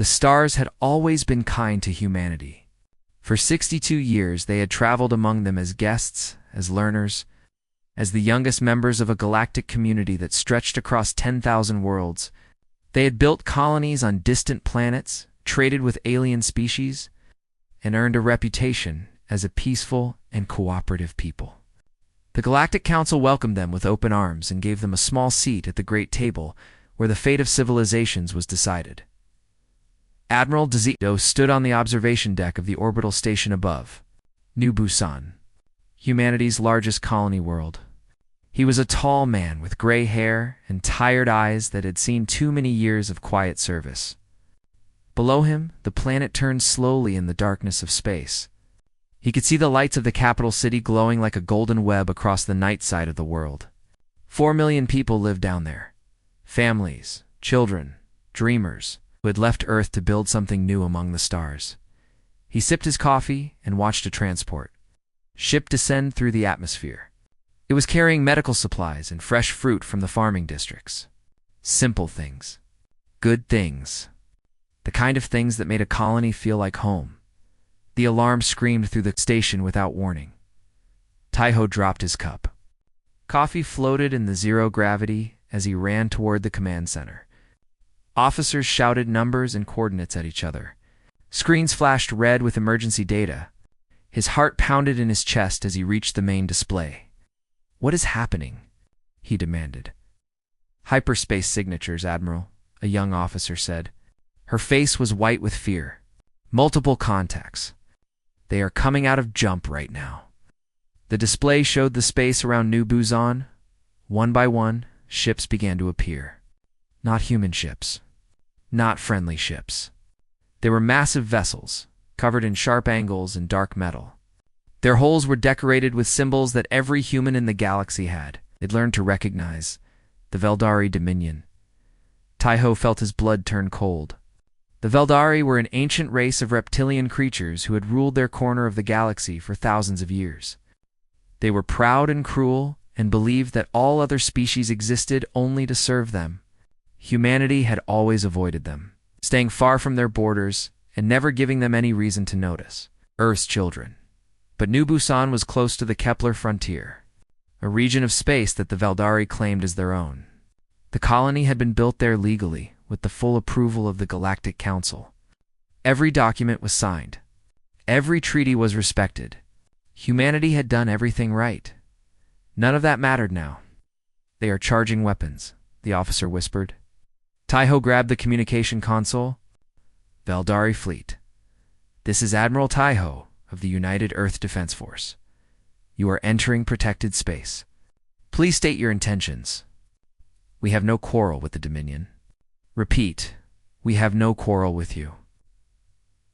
The stars had always been kind to humanity. For 62 years they had traveled among them as guests, as learners, as the youngest members of a galactic community that stretched across 10,000 worlds. They had built colonies on distant planets, traded with alien species, and earned a reputation as a peaceful and cooperative people. The Galactic Council welcomed them with open arms and gave them a small seat at the great table where the fate of civilizations was decided. Admiral Dezito stood on the observation deck of the orbital station above, New Busan, humanity's largest colony world. He was a tall man with gray hair and tired eyes that had seen too many years of quiet service. Below him, the planet turned slowly in the darkness of space. He could see the lights of the capital city glowing like a golden web across the night side of the world. 4 million people lived down there. Families, children, dreamers, who had left Earth to build something new among the stars. He sipped his coffee and watched a transport ship descend through the atmosphere. It was carrying medical supplies and fresh fruit from the farming districts. Simple things. Good things. The kind of things that made a colony feel like home. The alarm screamed through the station without warning. Taiho dropped his cup. Coffee floated in the zero gravity as he ran toward the command center. Officers shouted numbers and coordinates at each other. Screens flashed red with emergency data. His heart pounded in his chest as he reached the main display. "What is happening?" he demanded. "Hyperspace signatures, Admiral," a young officer said. Her face was white with fear. "Multiple contacts. They are coming out of jump right now." The display showed the space around New Busan. One by one, ships began to appear. Not human ships. Not friendly ships. They were massive vessels, covered in sharp angles and dark metal. Their hulls were decorated with symbols that every human in the galaxy had. They'd learned to recognize. The Veldari Dominion. Taiho felt his blood turn cold. The Veldari were an ancient race of reptilian creatures who had ruled their corner of the galaxy for thousands of years. They were proud and cruel and believed that all other species existed only to serve them. Humanity had always avoided them, staying far from their borders and never giving them any reason to notice. Earth's children. But New Busan was close to the Kepler frontier, a region of space that the Veldari claimed as their own. The colony had been built there legally, with the full approval of the Galactic Council. Every document was signed. Every treaty was respected. Humanity had done everything right. None of that mattered now. "They are charging weapons," the officer whispered. Taiho grabbed the communication console. "Veldari Fleet. This is Admiral Taiho of the United Earth Defense Force. You are entering protected space. Please state your intentions." "We have no quarrel with the Dominion." "Repeat, we have no quarrel with you."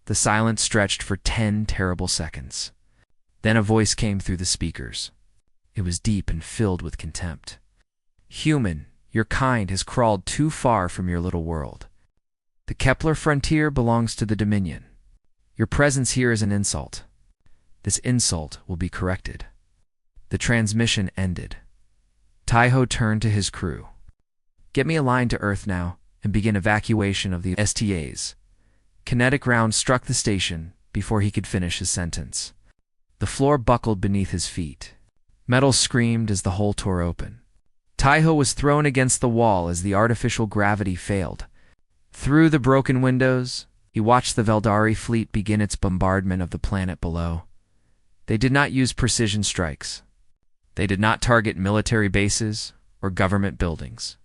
The silence stretched for 10 terrible seconds. Then a voice came through the speakers. It was deep and filled with contempt. "Human, your kind has crawled too far from your little world. The Kepler frontier belongs to the Dominion. Your presence here is an insult. This insult will be corrected." The transmission ended. Taiho turned to his crew. "Get me a line to Earth now and begin evacuation of the STAs." Kinetic rounds struck the station before he could finish his sentence. The floor buckled beneath his feet. Metal screamed as the hole tore open. Taiho was thrown against the wall as the artificial gravity failed. Through the broken windows, he watched the Veldari fleet begin its bombardment of the planet below. They did not use precision strikes. They did not target military bases or government buildings.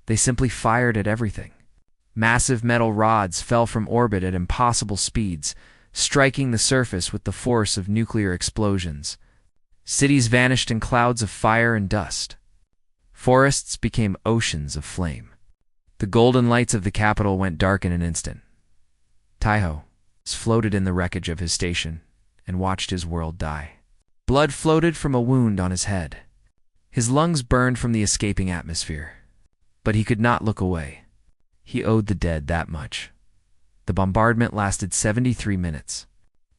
They simply fired at everything. Massive metal rods fell from orbit at impossible speeds, striking the surface with the force of nuclear explosions. Cities vanished in clouds of fire and dust. Forests became oceans of flame. The golden lights of the capital went dark in an instant. Taiho floated in the wreckage of his station and watched his world die. Blood floated from a wound on his head. His lungs burned from the escaping atmosphere. But he could not look away. He owed the dead that much. The bombardment lasted 73 minutes.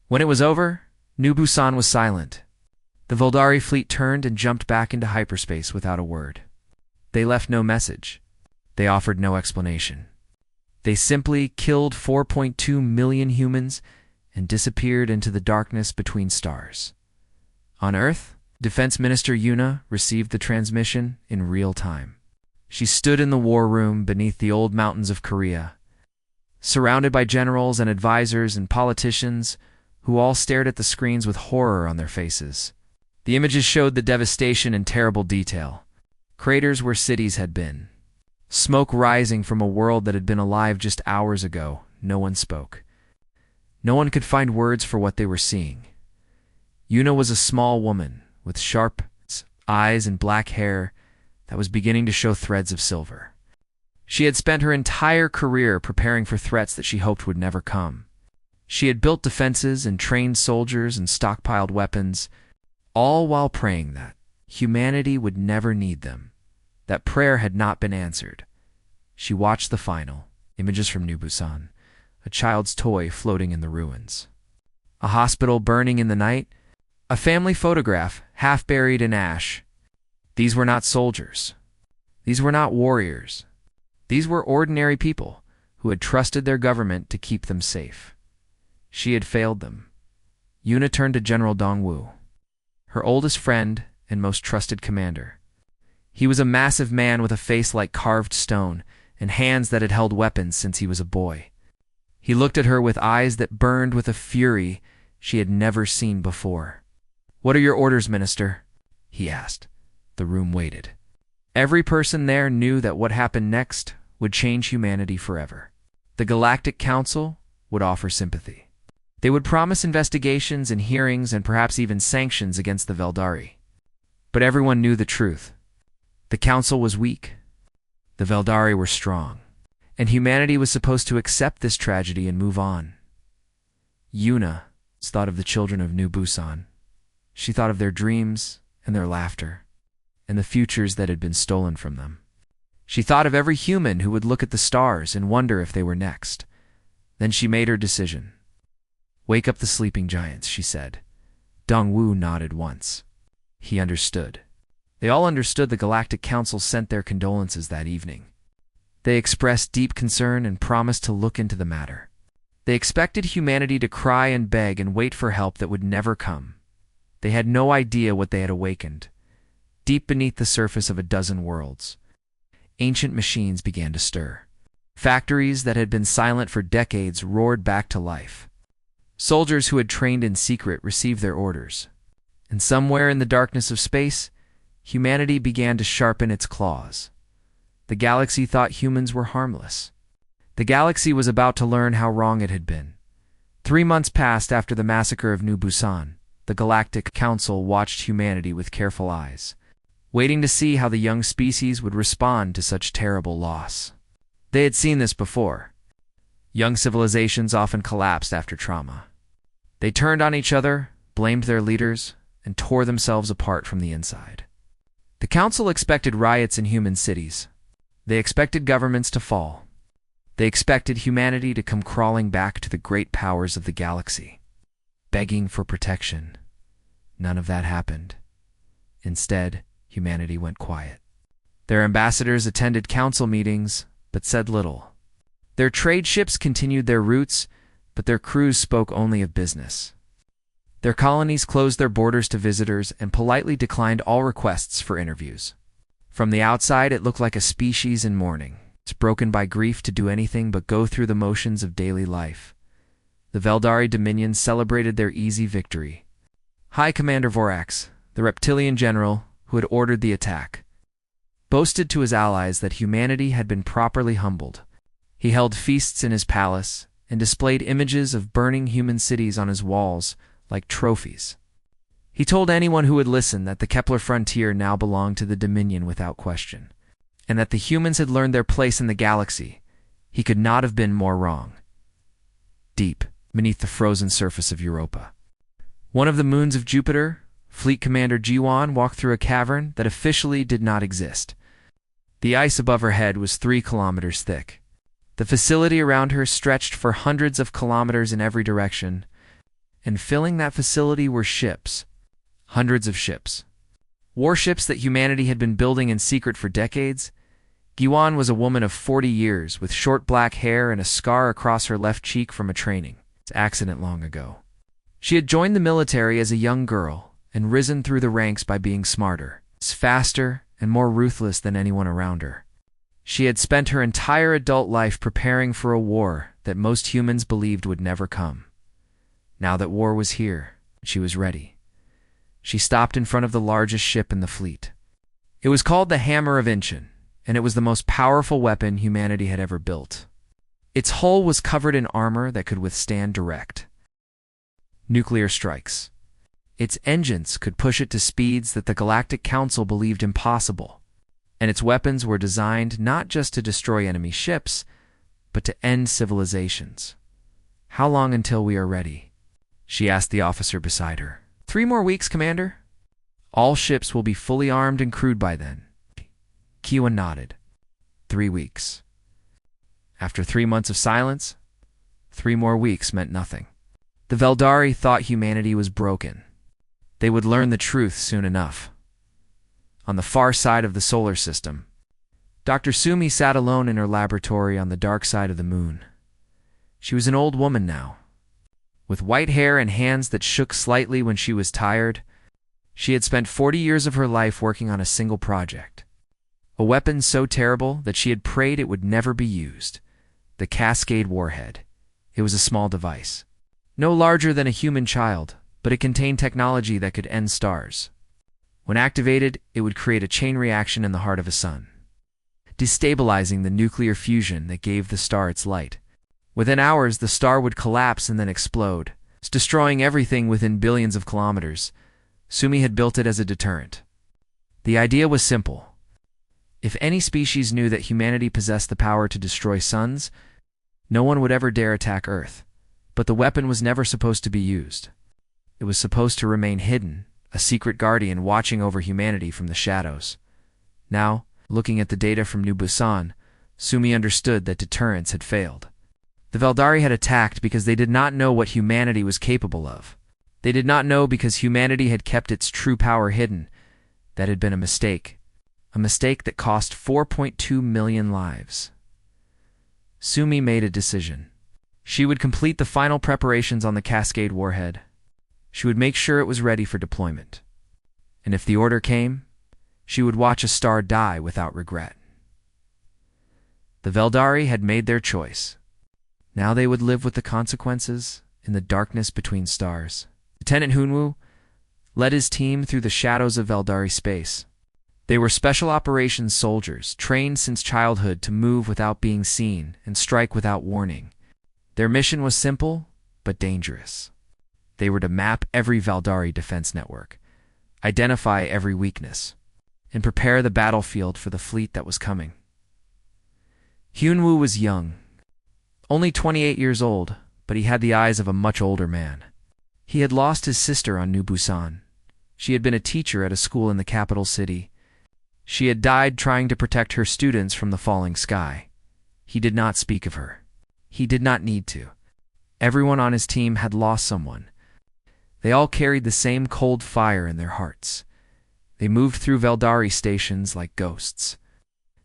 When it was over, New Busan was silent. The Veldari fleet turned and jumped back into hyperspace without a word. They left no message. They offered no explanation. They simply killed 4.2 million humans and disappeared into the darkness between stars. On Earth, Defense Minister Yuna received the transmission in real time. She stood in the war room beneath the old mountains of Korea, surrounded by generals and advisors and politicians who all stared at the screens with horror on their faces. The images showed the devastation in terrible detail. Craters where cities had been. Smoke rising from a world that had been alive just hours ago. No one spoke. No one could find words for what they were seeing. Yuna was a small woman with sharp eyes and black hair that was beginning to show threads of silver. She had spent her entire career preparing for threats that she hoped would never come. She had built defenses and trained soldiers and stockpiled weapons, all while praying that humanity would never need them. That prayer had not been answered. She watched the final images from New Busan, a child's toy floating in the ruins. A hospital burning in the night, a family photograph half buried in ash. These were not soldiers. These were not warriors. These were ordinary people who had trusted their government to keep them safe. She had failed them. Yuna turned to General Dongwu, her oldest friend and most trusted commander. He was a massive man with a face like carved stone and hands that had held weapons since he was a boy. He looked at her with eyes that burned with a fury she had never seen before. "What are your orders, Minister?" he asked. The room waited. Every person there knew that what happened next would change humanity forever. The Galactic Council would offer sympathy. They would promise investigations and hearings and perhaps even sanctions against the Veldari. But everyone knew the truth. The Council was weak. The Veldari were strong. And humanity was supposed to accept this tragedy and move on. Yuna thought of the children of New Busan. She thought of their dreams and their laughter, and the futures that had been stolen from them. She thought of every human who would look at the stars and wonder if they were next. Then she made her decision. "Wake up the sleeping giants," she said. Dongwu nodded once. He understood. They all understood the Galactic Council sent their condolences that evening. They expressed deep concern and promised to look into the matter. They expected humanity to cry and beg and wait for help that would never come. They had no idea what they had awakened. Deep beneath the surface of a dozen worlds, ancient machines began to stir. Factories that had been silent for decades roared back to life. Soldiers who had trained in secret received their orders. And somewhere in the darkness of space, humanity began to sharpen its claws. The galaxy thought humans were harmless. The galaxy was about to learn how wrong it had been. 3 months passed after the massacre of New Busan. The Galactic Council watched humanity with careful eyes, waiting to see how the young species would respond to such terrible loss. They had seen this before. Young civilizations often collapsed after trauma. They turned on each other, blamed their leaders, and tore themselves apart from the inside. The Council expected riots in human cities. They expected governments to fall. They expected humanity to come crawling back to the great powers of the galaxy, begging for protection. None of that happened. Instead, humanity went quiet. Their ambassadors attended council meetings, but said little. Their trade ships continued their routes, but their crews spoke only of business. Their colonies closed their borders to visitors and politely declined all requests for interviews. From the outside, it looked like a species in mourning. It's broken by grief to do anything but go through the motions of daily life. The Veldari Dominion celebrated their easy victory. High Commander Vorax, the reptilian general who had ordered the attack, boasted to his allies that humanity had been properly humbled. He held feasts in his palace and displayed images of burning human cities on his walls like trophies. He told anyone who would listen that the Kepler frontier now belonged to the Dominion without question, and that the humans had learned their place in the galaxy. He could not have been more wrong. Deep beneath the frozen surface of Europa, one of the moons of Jupiter, Fleet Commander Jiwan walked through a cavern that officially did not exist. The ice above her head was 3 kilometers thick. The facility around her stretched for hundreds of kilometers in every direction, and filling that facility were ships, hundreds of ships. Warships that humanity had been building in secret for decades. Giwan was a woman of 40 years, with short black hair and a scar across her left cheek from a training accident long ago. She had joined the military as a young girl and risen through the ranks by being smarter, faster, and more ruthless than anyone around her. She had spent her entire adult life preparing for a war that most humans believed would never come. Now that war was here, she was ready. She stopped in front of the largest ship in the fleet. It was called the Hammer of Inchen, and it was the most powerful weapon humanity had ever built. Its hull was covered in armor that could withstand direct nuclear strikes. Its engines could push it to speeds that the Galactic Council believed impossible, and its weapons were designed not just to destroy enemy ships, but to end civilizations. "How long until we are ready?" she asked the officer beside her. 3 more weeks, Commander. All ships will be fully armed and crewed by then." Kiwa nodded. 3 weeks. After 3 months of silence, 3 more weeks meant nothing. The Veldari thought humanity was broken. They would learn the truth soon enough. On the far side of the solar system, Dr. Sumi sat alone in her laboratory on the dark side of the moon. She was an old woman now, with white hair and hands that shook slightly when she was tired. She had spent 40 years of her life working on a single project, a weapon so terrible that she had prayed it would never be used: the Cascade Warhead. It was a small device, no larger than a human child, but it contained technology that could end stars. When activated, it would create a chain reaction in the heart of a sun, destabilizing the nuclear fusion that gave the star its light. Within hours, the star would collapse and then explode, destroying everything within billions of kilometers. Sumi had built it as a deterrent. The idea was simple. If any species knew that humanity possessed the power to destroy suns, no one would ever dare attack Earth. But the weapon was never supposed to be used. It was supposed to remain hidden, a secret guardian watching over humanity from the shadows. Now, looking at the data from New Busan, Sumi understood that deterrence had failed. The Veldari had attacked because they did not know what humanity was capable of. They did not know because humanity had kept its true power hidden. That had been a mistake that cost 4.2 million lives. Sumi made a decision. She would complete the final preparations on the Cascade Warhead. She would make sure it was ready for deployment. And if the order came, she would watch a star die without regret. The Veldari had made their choice. Now they would live with the consequences in the darkness between stars. Lieutenant Hunwoo led his team through the shadows of Veldari space. They were special operations soldiers, trained since childhood to move without being seen and strike without warning. Their mission was simple, but dangerous. They were to map every Veldari defense network, identify every weakness, and prepare the battlefield for the fleet that was coming. Hunwoo was young, only 28 years old, but he had the eyes of a much older man. He had lost his sister on New Busan. She had been a teacher at a school in the capital city. She had died trying to protect her students from the falling sky. He did not speak of her. He did not need to. Everyone on his team had lost someone. They all carried the same cold fire in their hearts. They moved through Veldari stations like ghosts,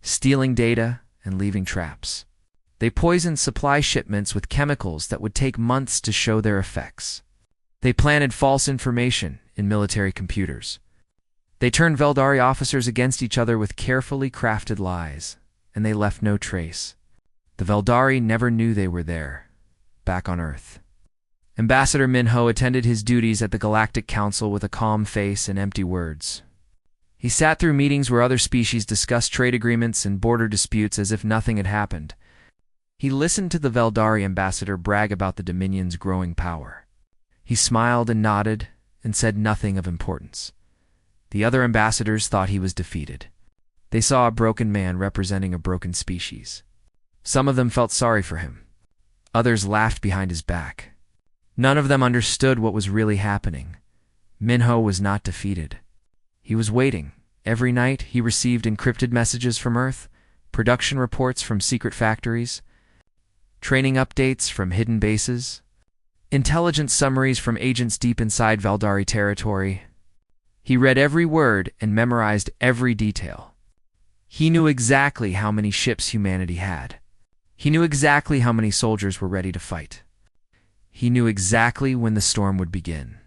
stealing data and leaving traps. They poisoned supply shipments with chemicals that would take months to show their effects. They planted false information in military computers. They turned Veldari officers against each other with carefully crafted lies, and they left no trace. The Veldari never knew they were there, back on Earth. Ambassador Minho attended his duties at the Galactic Council with a calm face and empty words. He sat through meetings where other species discussed trade agreements and border disputes as if nothing had happened. He listened to the Veldari ambassador brag about the Dominion's growing power. He smiled and nodded and said nothing of importance. The other ambassadors thought he was defeated. They saw a broken man representing a broken species. Some of them felt sorry for him. Others laughed behind his back. None of them understood what was really happening. Minho was not defeated. He was waiting. Every night he received encrypted messages from Earth, production reports from secret factories, training updates from hidden bases, intelligence summaries from agents deep inside Veldari territory. He read every word and memorized every detail. He knew exactly how many ships humanity had. He knew exactly how many soldiers were ready to fight. He knew exactly when the storm would begin.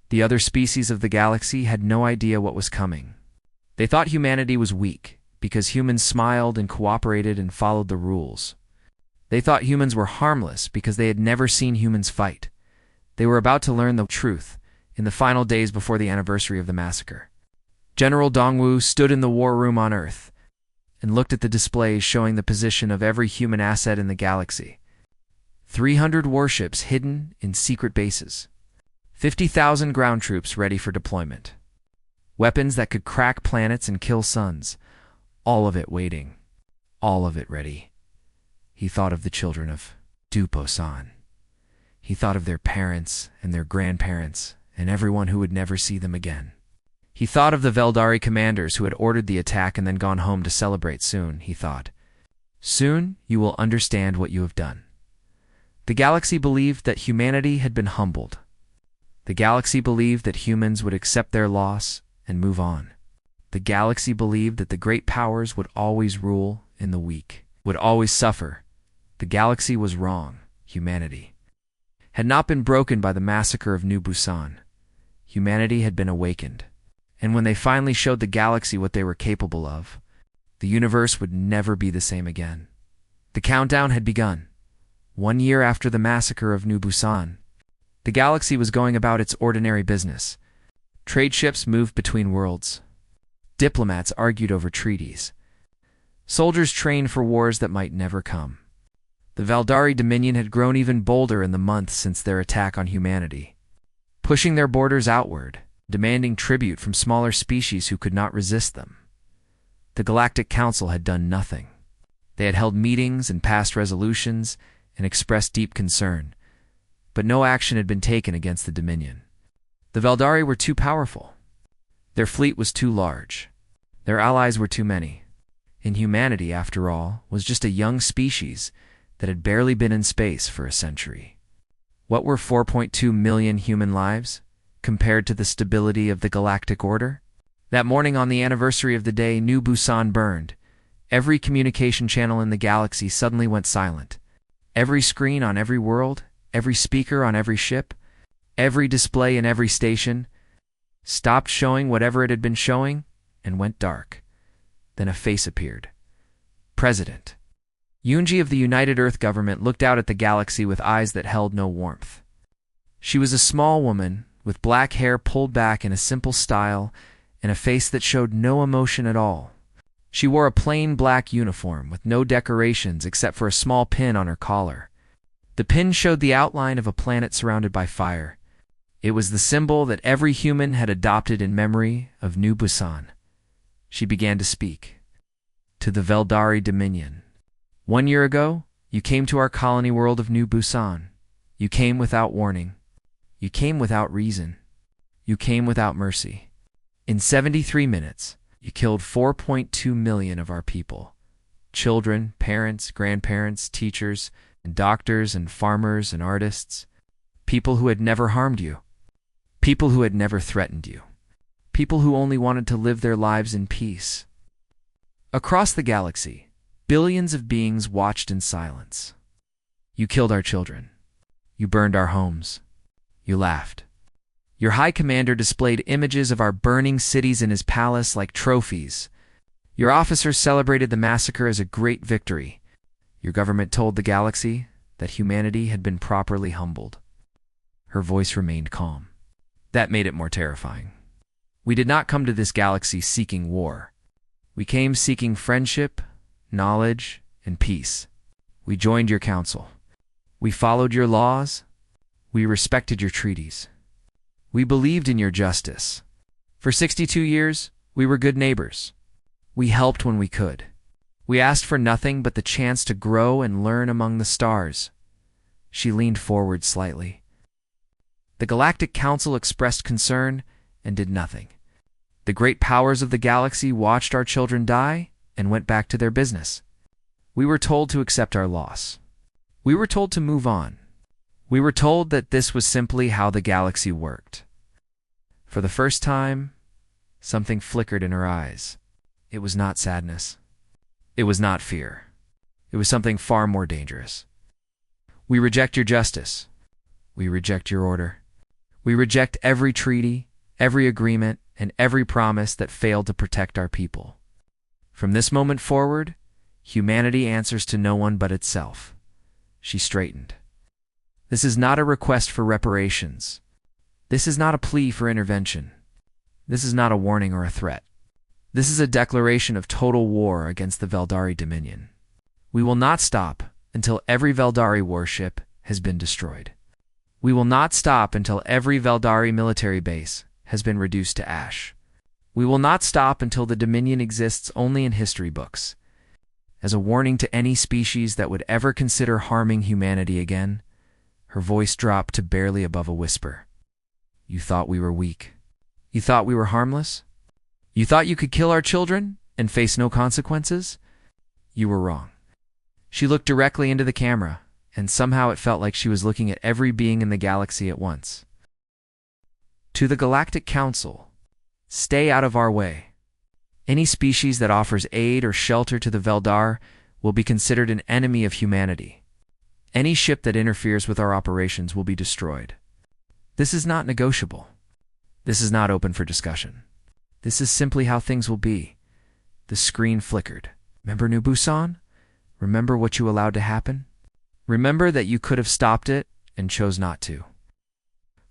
The other species of the galaxy had no idea what was coming. They thought humanity was weak because humans smiled and cooperated and followed the rules. They thought humans were harmless because they had never seen humans fight. They were about to learn the truth in the final days before the anniversary of the massacre. General Dongwu stood in the war room on Earth and looked at the displays showing the position of every human asset in the galaxy. 300 warships hidden in secret bases. 50,000 ground troops ready for deployment. Weapons that could crack planets and kill suns. All of it waiting. All of it ready. He thought of the children of Dupo-san. He thought of their parents and their grandparents and everyone who would never see them again. He thought of the Veldari commanders who had ordered the attack and then gone home to celebrate. Soon, he thought. Soon you will understand what you have done. The galaxy believed that humanity had been humbled. The galaxy believed that humans would accept their loss and move on. The galaxy believed that the great powers would always rule and the weak would always suffer. The galaxy was wrong. Humanity had not been broken by the massacre of New Busan. Humanity had been awakened. And when they finally showed the galaxy what they were capable of, the universe would never be the same again. The countdown had begun. 1 year after the massacre of New Busan, the galaxy was going about its ordinary business. Trade ships moved between worlds. Diplomats argued over treaties. Soldiers trained for wars that might never come. The Veldari Dominion had grown even bolder in the months since their attack on humanity, pushing their borders outward, demanding tribute from smaller species who could not resist them. The Galactic Council had done nothing. They had held meetings and passed resolutions and expressed deep concern, but no action had been taken against the Dominion. The Veldari were too powerful. Their fleet was too large. Their allies were too many. And humanity, after all, was just a young species that had barely been in space for a century. What were 4.2 million human lives compared to the stability of the galactic order? That morning on the anniversary of the day New Busan burned, every communication channel in the galaxy suddenly went silent. Every screen on every world, every speaker on every ship, every display in every station stopped showing whatever it had been showing and went dark. Then a face appeared. President Yoonji of the United Earth government looked out at the galaxy with eyes that held no warmth. She was a small woman with black hair pulled back in a simple style and a face that showed no emotion at all. She wore a plain black uniform with no decorations except for a small pin on her collar. The pin showed the outline of a planet surrounded by fire. It was the symbol that every human had adopted in memory of New Busan. She began to speak. To the Veldari Dominion. 1 year ago, you came to our colony world of New Busan. You came without warning. You came without reason. You came without mercy. In 73 minutes, you killed 4.2 million of our people. Children, parents, grandparents, teachers, and doctors and farmers and artists. People who had never harmed you. People who had never threatened you. People who only wanted to live their lives in peace. Across the galaxy, billions of beings watched in silence. You killed our children. You burned our homes. You laughed. Your High Commander displayed images of our burning cities in his palace like trophies. Your officers celebrated the massacre as a great victory. Your government told the galaxy that humanity had been properly humbled. Her voice remained calm. That made it more terrifying. We did not come to this galaxy seeking war. We came seeking friendship, knowledge, and peace. We joined your council. We followed your laws. We respected your treaties. We believed in your justice. For 62 years, we were good neighbors. We helped when we could. We asked for nothing but the chance to grow and learn among the stars. She leaned forward slightly. The Galactic Council expressed concern and did nothing. The great powers of the galaxy watched our children die and went back to their business. We were told to accept our loss. We were told to move on. We were told that this was simply how the galaxy worked. For the first time, something flickered in her eyes. It was not sadness. It was not fear. It was something far more dangerous. We reject your justice. We reject your order. We reject every treaty, every agreement, and every promise that failed to protect our people. From this moment forward, humanity answers to no one but itself. She straightened. This is not a request for reparations. This is not a plea for intervention. This is not a warning or a threat. This is a declaration of total war against the Veldari Dominion. We will not stop until every Veldari warship has been destroyed. We will not stop until every Veldari military base has been reduced to ash. We will not stop until the Dominion exists only in history books. As a warning to any species that would ever consider harming humanity again, her voice dropped to barely above a whisper. You thought we were weak. You thought we were harmless? You thought you could kill our children and face no consequences? You were wrong. She looked directly into the camera, and somehow it felt like she was looking at every being in the galaxy at once. To the Galactic Council, stay out of our way. Any species that offers aid or shelter to the Veldar will be considered an enemy of humanity. Any ship that interferes with our operations will be destroyed. This is not negotiable. This is not open for discussion. This is simply how things will be. The screen flickered. Remember New Busan? Remember what you allowed to happen? Remember that you could have stopped it and chose not to.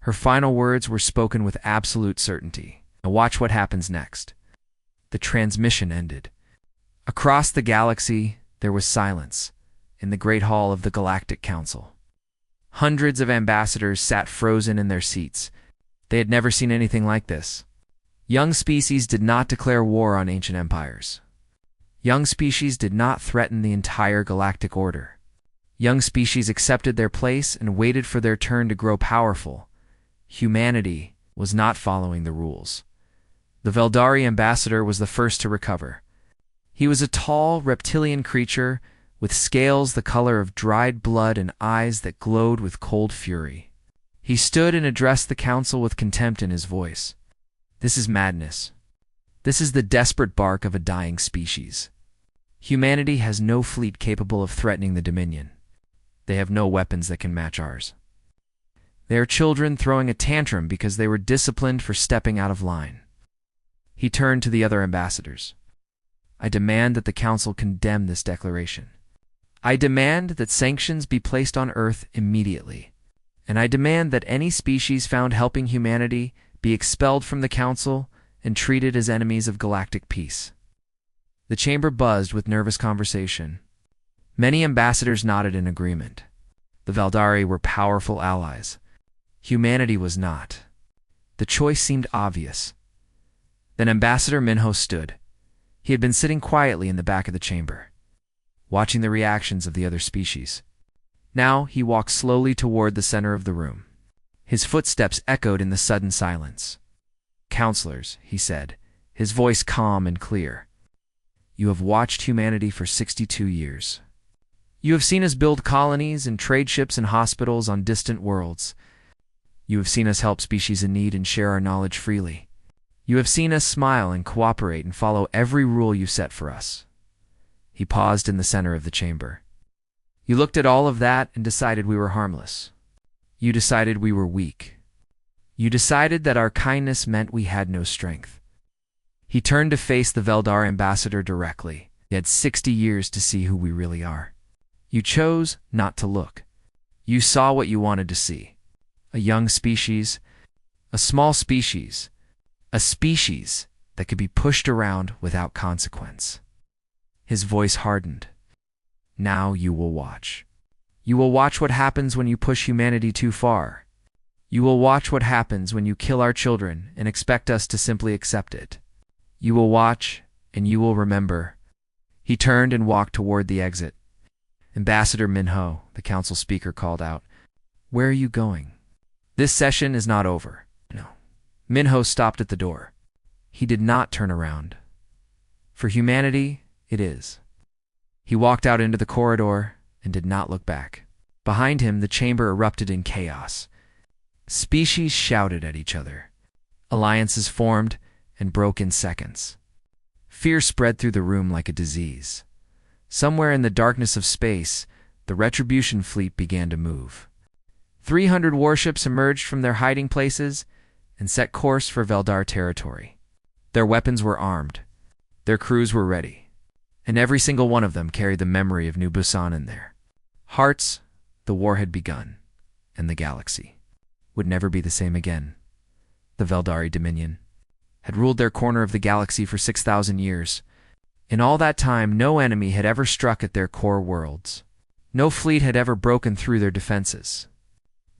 Her final words were spoken with absolute certainty. Now watch what happens next. The transmission ended. Across the galaxy, there was silence in the Great Hall of the Galactic Council. Hundreds of ambassadors sat frozen in their seats. They had never seen anything like this. Young species did not declare war on ancient empires. Young species did not threaten the entire galactic order. Young species accepted their place and waited for their turn to grow powerful. Humanity was not following the rules. The Veldari ambassador was the first to recover. He was a tall, reptilian creature with scales the color of dried blood and eyes that glowed with cold fury. He stood and addressed the council with contempt in his voice. This is madness. This is the desperate bark of a dying species. Humanity has no fleet capable of threatening the Dominion. They have no weapons that can match ours. They are children throwing a tantrum because they were disciplined for stepping out of line. He turned to the other ambassadors. I demand that the Council condemn this declaration. I demand that sanctions be placed on Earth immediately. And I demand that any species found helping humanity be expelled from the Council and treated as enemies of galactic peace. The chamber buzzed with nervous conversation. Many ambassadors nodded in agreement. The Veldari were powerful allies. Humanity was not. The choice seemed obvious. Then Ambassador Minho stood. He had been sitting quietly in the back of the chamber, watching the reactions of the other species. Now he walked slowly toward the center of the room. His footsteps echoed in the sudden silence. Counselors, he said, his voice calm and clear. You have watched humanity for 62 years. You have seen us build colonies and trade ships and hospitals on distant worlds. You have seen us help species in need and share our knowledge freely. You have seen us smile and cooperate and follow every rule you set for us. He paused in the center of the chamber. You looked at all of that and decided we were harmless. You decided we were weak. You decided that our kindness meant we had no strength. He turned to face the Veldar ambassador directly. He had 60 years to see who we really are. You chose not to look. You saw what you wanted to see. A young species, a small species, a species that could be pushed around without consequence. His voice hardened. Now you will watch. You will watch what happens when you push humanity too far. You will watch what happens when you kill our children and expect us to simply accept it. You will watch, and you will remember. He turned and walked toward the exit. Ambassador Minho, the council speaker, called out, Where are you going? This session is not over. No. Minho stopped at the door. He did not turn around. For humanity, it is. He walked out into the corridor and did not look back. Behind him, the chamber erupted in chaos. Species shouted at each other. Alliances formed and broke in seconds. Fear spread through the room like a disease. Somewhere in the darkness of space, the Retribution fleet began to move. 300 warships emerged from their hiding places and set course for Veldar territory. Their weapons were armed. Their crews were ready. And every single one of them carried the memory of New Busan in their hearts. The war had begun, and the galaxy would never be the same again. The Veldari Dominion had ruled their corner of the galaxy for 6,000 years. In all that time, no enemy had ever struck at their core worlds. No fleet had ever broken through their defenses.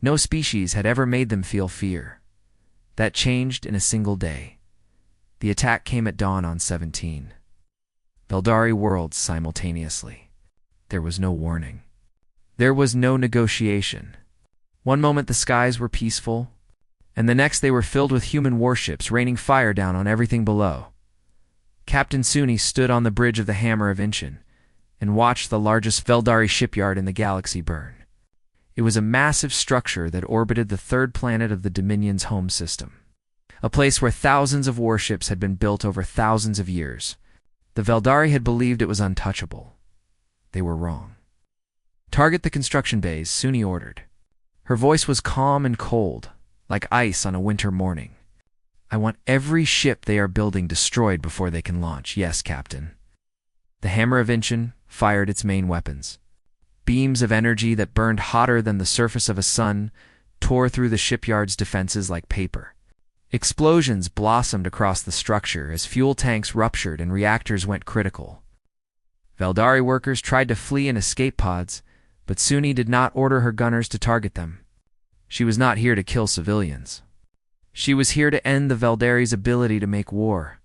No species had ever made them feel fear. That changed in a single day. The attack came at dawn on 17 Veldari worlds simultaneously. There was no warning. There was no negotiation. One moment the skies were peaceful, and the next they were filled with human warships raining fire down on everything below. Captain Suni stood on the bridge of the Hammer of Inchin and watched the largest Veldari shipyard in the galaxy burn. It was a massive structure that orbited the third planet of the Dominion's home system, a place where thousands of warships had been built over thousands of years. The Veldari had believed it was untouchable. They were wrong. "Target the construction bays," Suni ordered. Her voice was calm and cold, like ice on a winter morning. "I want every ship they are building destroyed before they can launch." "Yes, Captain." The Hammer of Inchin fired its main weapons. Beams of energy that burned hotter than the surface of a sun tore through the shipyard's defenses like paper. Explosions blossomed across the structure as fuel tanks ruptured and reactors went critical. Veldari workers tried to flee in escape pods, but Suni did not order her gunners to target them. She was not here to kill civilians. She was here to end the Veldari's ability to make war.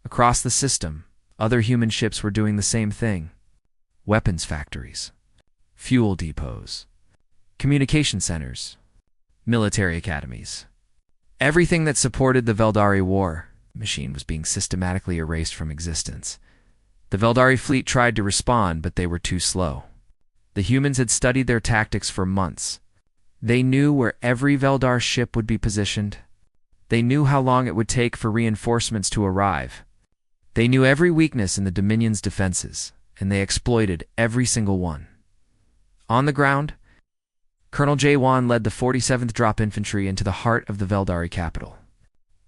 Across the system, other human ships were doing the same thing. Weapons factories, fuel depots, communication centers, military academies. Everything that supported the Veldari war machine was being systematically erased from existence. The Veldari fleet tried to respond, but they were too slow. The humans had studied their tactics for months. They knew where every Veldar ship would be positioned. They knew how long it would take for reinforcements to arrive. They knew every weakness in the Dominion's defenses, and they exploited every single one. On the ground, Colonel Jaewon led the 47th Drop Infantry into the heart of the Veldari capital.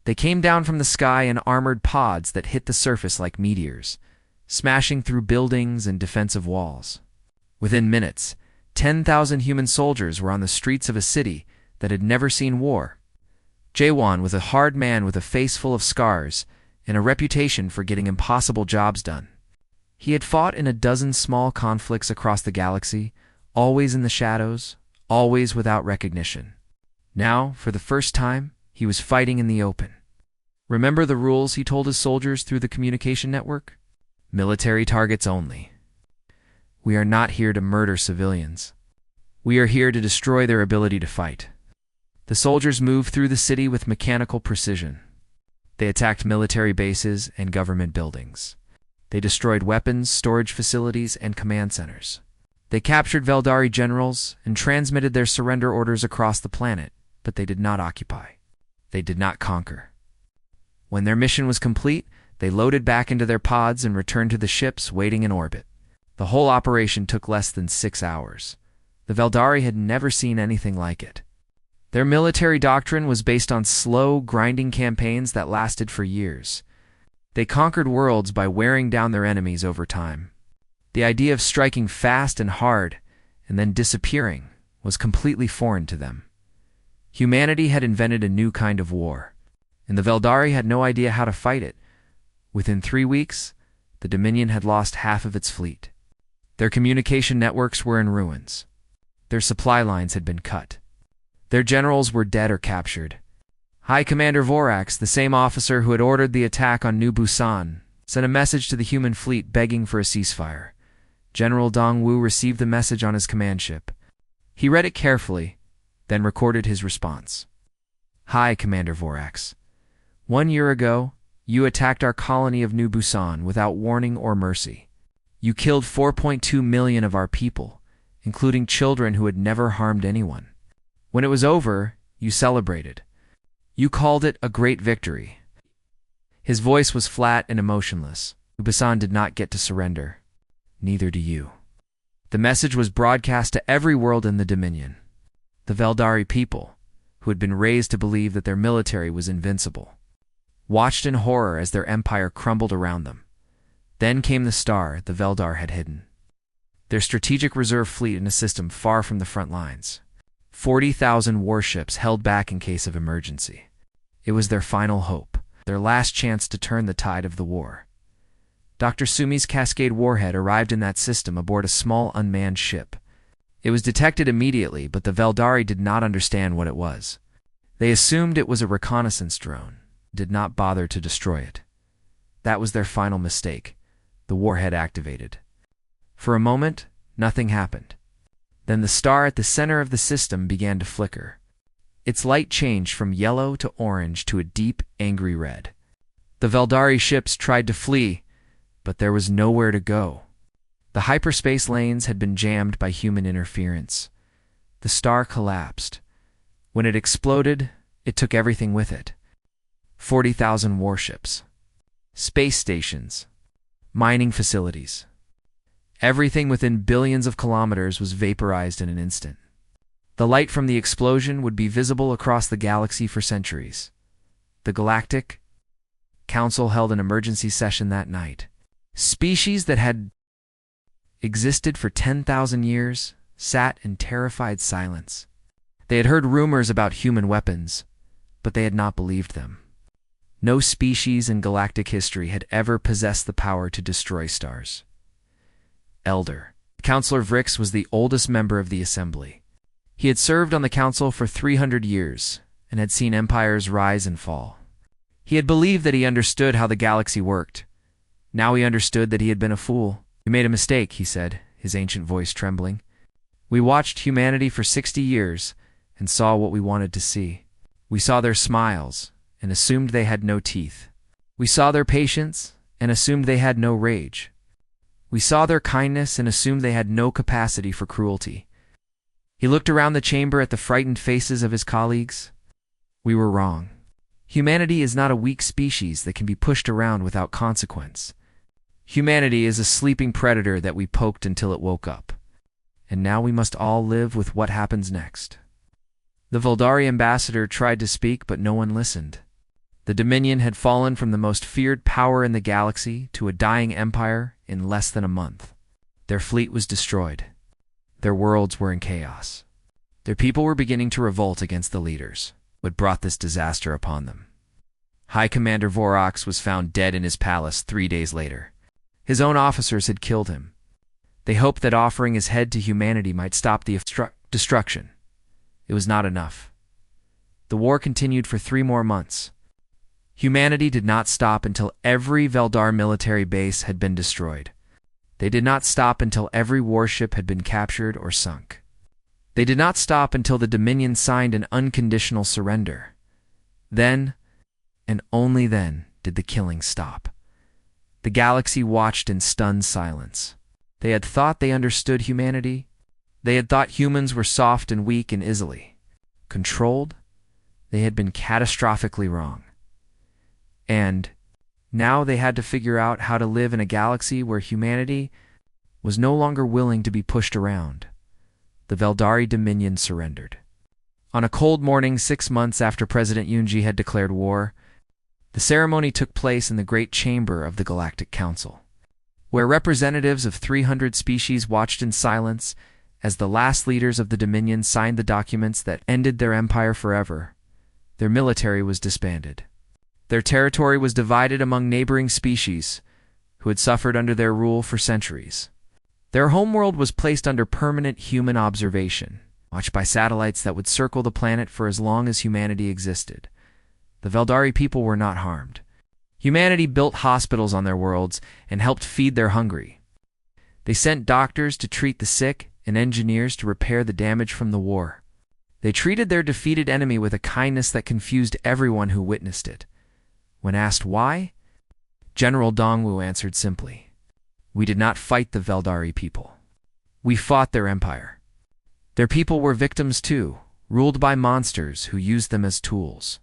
They came down from the sky in armored pods that hit the surface like meteors, smashing through buildings and defensive walls. Within minutes, 10,000 human soldiers were on the streets of a city that had never seen war. Jaewon was a hard man with a face full of scars and a reputation for getting impossible jobs done. He had fought in a dozen small conflicts across the galaxy, always in the shadows, always without recognition. Now, for the first time, he was fighting in the open. "Remember the rules," he told his soldiers through the communication network. "Military targets only. We are not here to murder civilians. We are here to destroy their ability to fight." The soldiers moved through the city with mechanical precision. They attacked military bases and government buildings. They destroyed weapons, storage facilities, and command centers. They captured Veldari generals and transmitted their surrender orders across the planet, but they did not occupy. They did not conquer. When their mission was complete, they loaded back into their pods and returned to the ships waiting in orbit. The whole operation took less than 6 hours. The Veldari had never seen anything like it. Their military doctrine was based on slow, grinding campaigns that lasted for years. They conquered worlds by wearing down their enemies over time. The idea of striking fast and hard and then disappearing was completely foreign to them. Humanity had invented a new kind of war, and the Veldari had no idea how to fight it. Within 3 weeks, the Dominion had lost half of its fleet. Their communication networks were in ruins. Their supply lines had been cut. Their generals were dead or captured. High Commander Vorax, the same officer who had ordered the attack on New Busan, sent a message to the human fleet begging for a ceasefire. General Dong Wu received the message on his command ship. He read it carefully, then recorded his response. "Hi, Commander Vorax. 1 year ago, you attacked our colony of New Busan without warning or mercy. You killed 4.2 million of our people, including children who had never harmed anyone. When it was over, you celebrated. You called it a great victory. His voice was flat and emotionless. Ubasan did not get to surrender. Neither do you. The message was broadcast to every world in the Dominion. The Veldari people, who had been raised to believe that their military was invincible, watched in horror as their empire crumbled around them. Then came the star the Veldar had hidden. Their strategic reserve fleet in a system far from the front lines. 40,000 warships held back in case of emergency. It was their final hope, their last chance to turn the tide of the war. Dr. Sumi's Cascade warhead arrived in that system aboard a small unmanned ship. It was detected immediately, but the Veldari did not understand what it was. They assumed it was a reconnaissance drone, did not bother to destroy it. That was their final mistake. The warhead activated. For a moment, nothing happened. Then the star at the center of the system began to flicker. Its light changed from yellow to orange to a deep, angry red. The Veldari ships tried to flee, but there was nowhere to go. The hyperspace lanes had been jammed by human interference. The star collapsed. When it exploded, it took everything with it. 40,000 warships, space stations, mining facilities. Everything within billions of kilometers was vaporized in an instant. The light from the explosion would be visible across the galaxy for centuries. The Galactic Council held an emergency session that night. Species that had existed for 10,000 years sat in terrified silence. They had heard rumors about human weapons, but they had not believed them. No species in galactic history had ever possessed the power to destroy stars. Elder Counselor Vrix was the oldest member of the assembly. He had served on the council for 300 years and had seen empires rise and fall. He had believed that he understood how the galaxy worked. Now he understood that he had been a fool. "We made a mistake," he said, his ancient voice trembling. "We watched humanity for 60 years and saw what we wanted to see. We saw their smiles and assumed they had no teeth. We saw their patience and assumed they had no rage. We saw their kindness and assumed they had no capacity for cruelty." He looked around the chamber at the frightened faces of his colleagues. "We were wrong. Humanity is not a weak species that can be pushed around without consequence. Humanity is a sleeping predator that we poked until it woke up. And now we must all live with what happens next." The Veldari ambassador tried to speak, but no one listened. The Dominion had fallen from the most feared power in the galaxy to a dying empire in less than a month. Their fleet was destroyed. Their worlds were in chaos. Their people were beginning to revolt against the leaders who had brought this disaster upon them. High Commander Vorox was found dead in his palace 3 days later. His own officers had killed him. They hoped that offering his head to humanity might stop the destruction. It was not enough. The war continued for 3 more months. Humanity did not stop until every Veldar military base had been destroyed. They did not stop until every warship had been captured or sunk. They did not stop until the Dominion signed an unconditional surrender. Then, and only then, did the killing stop. The galaxy watched in stunned silence. They had thought they understood humanity. They had thought humans were soft and weak and easily controlled. They had been catastrophically wrong. And now they had to figure out how to live in a galaxy where humanity was no longer willing to be pushed around. The Veldari Dominion surrendered. On a cold morning 6 months after President Yunji had declared war, the ceremony took place in the Great Chamber of the Galactic Council, where representatives of 300 species watched in silence as the last leaders of the Dominion signed the documents that ended their empire forever. Their military was disbanded. Their territory was divided among neighboring species who had suffered under their rule for centuries. Their homeworld was placed under permanent human observation, watched by satellites that would circle the planet for as long as humanity existed. The Veldari people were not harmed. Humanity built hospitals on their worlds and helped feed their hungry. They sent doctors to treat the sick and engineers to repair the damage from the war. They treated their defeated enemy with a kindness that confused everyone who witnessed it. When asked why, General Dongwu answered simply, "We did not fight the Veldari people. We fought their empire. Their people were victims too, ruled by monsters who used them as tools.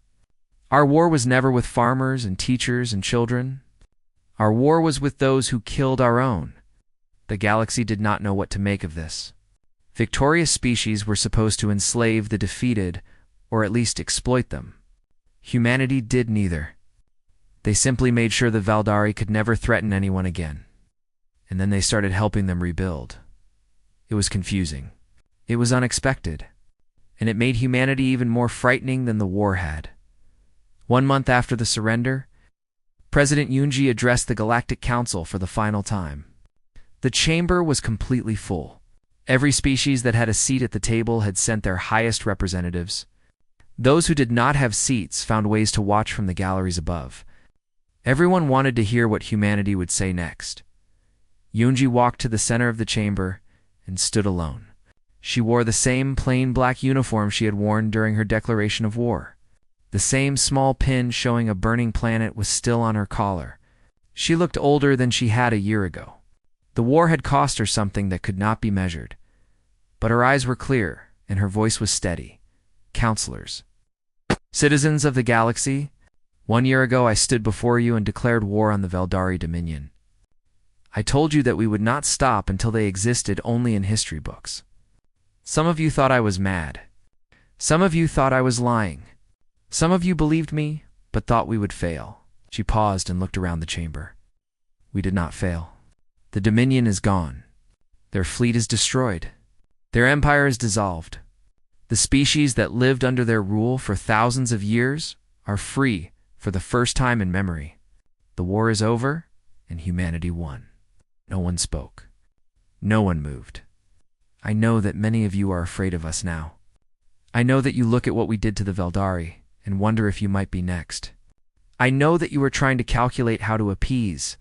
Our war was never with farmers and teachers and children. Our war was with those who killed our own. The galaxy did not know what to make of this. Victorious species were supposed to enslave the defeated, or at least exploit them. Humanity did neither. They simply made sure the Valdari could never threaten anyone again. And then they started helping them rebuild. It was confusing. It was unexpected. And it made humanity even more frightening than the war had. 1 month after the surrender, President Yunji addressed the Galactic Council for the final time. The chamber was completely full. Every species that had a seat at the table had sent their highest representatives. Those who did not have seats found ways to watch from the galleries above. Everyone wanted to hear what humanity would say next. Yunji walked to the center of the chamber and stood alone. She wore the same plain black uniform she had worn during her declaration of war. The same small pin showing a burning planet was still on her collar. She looked older than she had a year ago. The war had cost her something that could not be measured. But her eyes were clear, and her voice was steady. Counselors. Citizens of the galaxy, 1 year ago I stood before you and declared war on the Valdari Dominion. I told you that we would not stop until they existed only in history books. Some of you thought I was mad. Some of you thought I was lying. Some of you believed me, but thought we would fail. She paused and looked around the chamber. We did not fail. The Dominion is gone. Their fleet is destroyed. Their empire is dissolved. The species that lived under their rule for thousands of years are free for the first time in memory. The war is over, and humanity won. No one spoke. No one moved. I know that many of you are afraid of us now. I know that you look at what we did to the Valdari and wonder if you might be next. I know that you are trying to calculate how to appease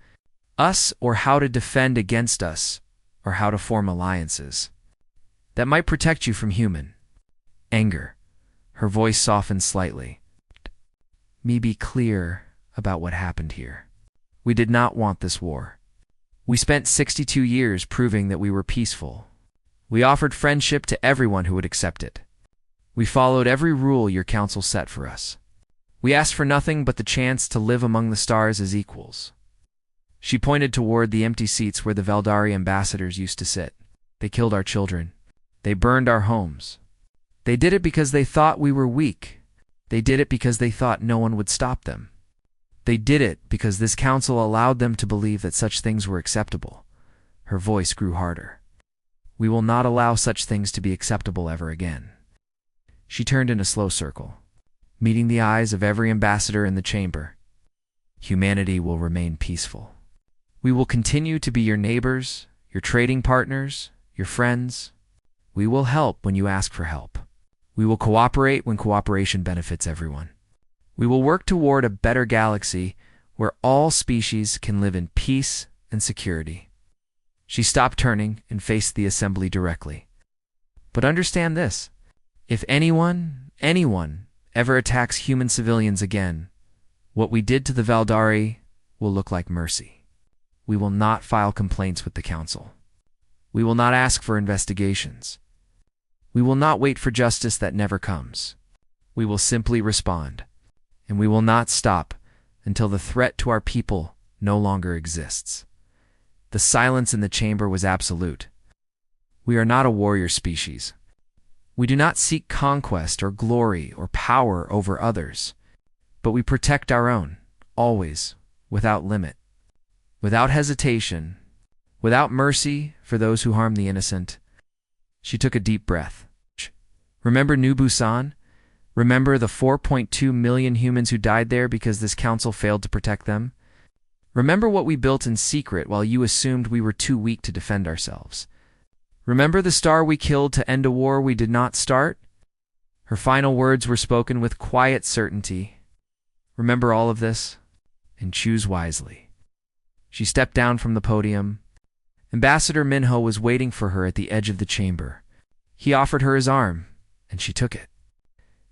us or how to defend against us or how to form alliances that might protect you from human anger. Her voice softened slightly. Me be clear about what happened here. We did not want this war. We spent 62 years proving that we were peaceful. We offered friendship to everyone who would accept it. We followed every rule your council set for us. We asked for nothing but the chance to live among the stars as equals. She pointed toward the empty seats where the Valdari ambassadors used to sit. They killed our children. They burned our homes. They did it because they thought we were weak. They did it because they thought no one would stop them. They did it because this council allowed them to believe that such things were acceptable. Her voice grew harder. We will not allow such things to be acceptable ever again. She turned in a slow circle, meeting the eyes of every ambassador in the chamber. Humanity will remain peaceful. We will continue to be your neighbors, your trading partners, your friends. We will help when you ask for help. We will cooperate when cooperation benefits everyone. We will work toward a better galaxy where all species can live in peace and security. She stopped turning and faced the assembly directly. But understand this. If anyone ever attacks human civilians again, what we did to the Valdari will look like mercy. We will not file complaints with the council. We will not ask for investigations. We will not wait for justice that never comes. We will simply respond, and we will not stop until the threat to our people no longer exists. The silence in the chamber was absolute. We are not a warrior species. We do not seek conquest or glory or power over others, but we protect our own, always, without limit, without hesitation, without mercy for those who harm the innocent. She took a deep breath. Remember New Busan? Remember the 4.2 million humans who died there because this council failed to protect them? Remember what we built in secret while you assumed we were too weak to defend ourselves? Remember the star we killed to end a war we did not start? Her final words were spoken with quiet certainty. Remember all of this, and choose wisely. She stepped down from the podium. Ambassador Minho was waiting for her at the edge of the chamber. He offered her his arm, and she took it.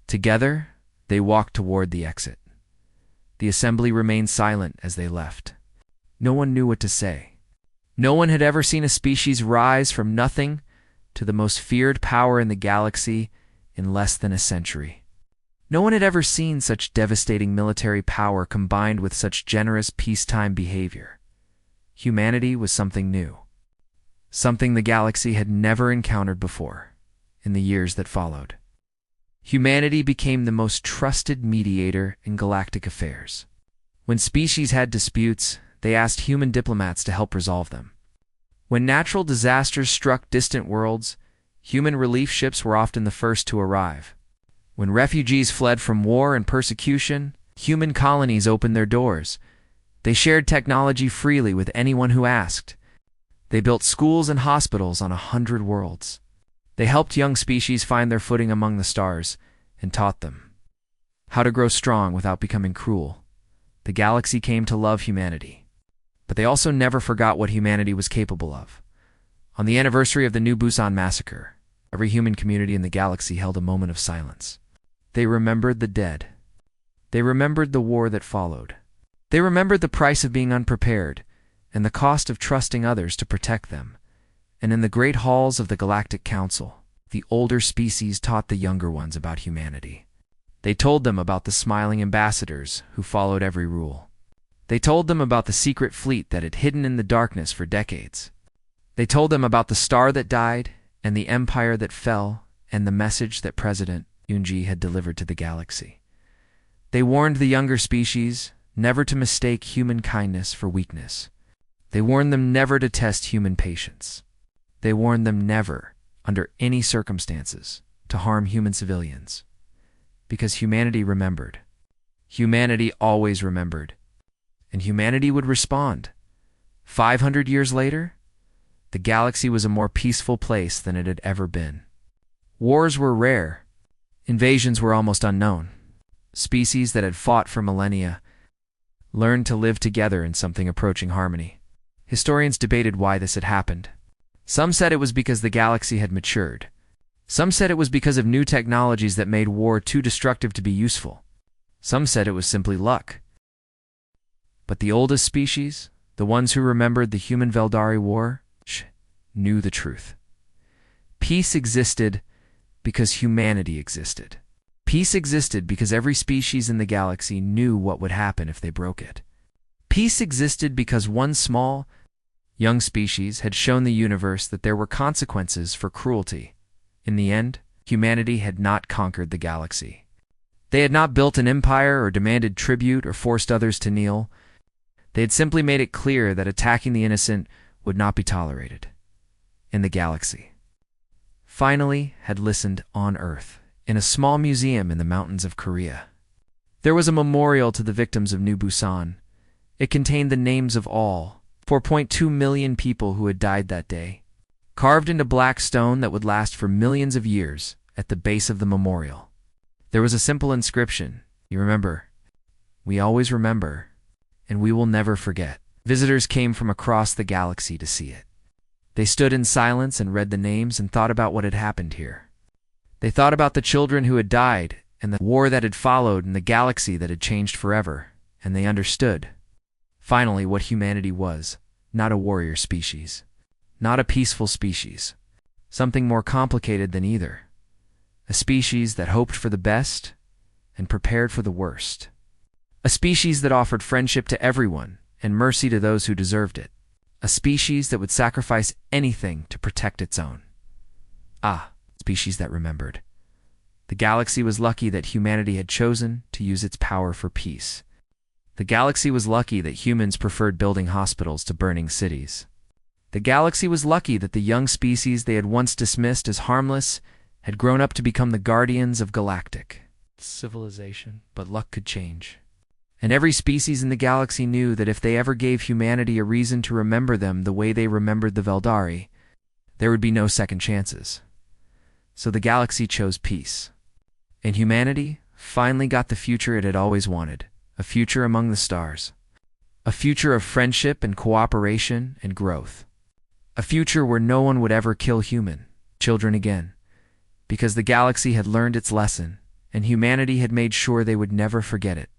Together, they walked toward the exit. The assembly remained silent as they left. No one knew what to say. No one had ever seen a species rise from nothing to the most feared power in the galaxy in less than a century. No one had ever seen such devastating military power combined with such generous peacetime behavior. Humanity was something new, something the galaxy had never encountered before in the years that followed. Humanity became the most trusted mediator in galactic affairs. When species had disputes, they asked human diplomats to help resolve them. When natural disasters struck distant worlds, human relief ships were often the first to arrive. When refugees fled from war and persecution, human colonies opened their doors. They shared technology freely with anyone who asked. They built schools and hospitals on 100 worlds. They helped young species find their footing among the stars and taught them how to grow strong without becoming cruel. The galaxy came to love humanity, but they also never forgot what humanity was capable of. On the anniversary of the New Busan massacre, every human community in the galaxy held a moment of silence. They remembered the dead. They remembered the war that followed. They remembered the price of being unprepared and the cost of trusting others to protect them. And in the great halls of the Galactic Council, the older species taught the younger ones about humanity. They told them about the smiling ambassadors who followed every rule. They told them about the secret fleet that had hidden in the darkness for decades. They told them about the star that died and the empire that fell and the message that President Yoonji had delivered to the galaxy. They warned the younger species never to mistake human kindness for weakness. They warned them never to test human patience. They warned them never, under any circumstances, to harm human civilians. Because humanity remembered. Humanity always remembered. And humanity would respond. 500 years later, the galaxy was a more peaceful place than it had ever been. Wars were rare. Invasions were almost unknown. Species that had fought for millennia learned to live together in something approaching harmony. Historians debated why this had happened. Some said it was because the galaxy had matured. Some said it was because of new technologies that made war too destructive to be useful. Some said it was simply luck. But the oldest species, the ones who remembered the human Veldari War, knew the truth. Peace existed because humanity existed. Peace existed because every species in the galaxy knew what would happen if they broke it. Peace existed because one small, young species had shown the universe that there were consequences for cruelty. In the end, humanity had not conquered the galaxy. They had not built an empire or demanded tribute or forced others to kneel. They had simply made it clear that attacking the innocent would not be tolerated. In the galaxy finally had listened on Earth, in a small museum in the mountains of Korea. There was a memorial to the victims of New Busan. It contained the names of all 4.2 million people who had died that day, carved into black stone that would last for millions of years at the base of the memorial. There was a simple inscription, "You remember, we always remember, and we will never forget." Visitors came from across the galaxy to see it. They stood in silence and read the names and thought about what had happened here. They thought about the children who had died and the war that had followed and the galaxy that had changed forever, and they understood, finally, what humanity was: not a warrior species, not a peaceful species, something more complicated than either, a species that hoped for the best and prepared for the worst, a species that offered friendship to everyone and mercy to those who deserved it, a species that would sacrifice anything to protect its own. Species that remembered. The galaxy was lucky that humanity had chosen to use its power for peace. The galaxy was lucky that humans preferred building hospitals to burning cities. The galaxy was lucky that the young species they had once dismissed as harmless had grown up to become the guardians of galactic civilization. But luck could change. And every species in the galaxy knew that if they ever gave humanity a reason to remember them the way they remembered the Veldari, there would be no second chances. So the galaxy chose peace. And humanity finally got the future it had always wanted, a future among the stars. A future of friendship and cooperation and growth. A future where no one would ever kill human children again, because the galaxy had learned its lesson, and humanity had made sure they would never forget it.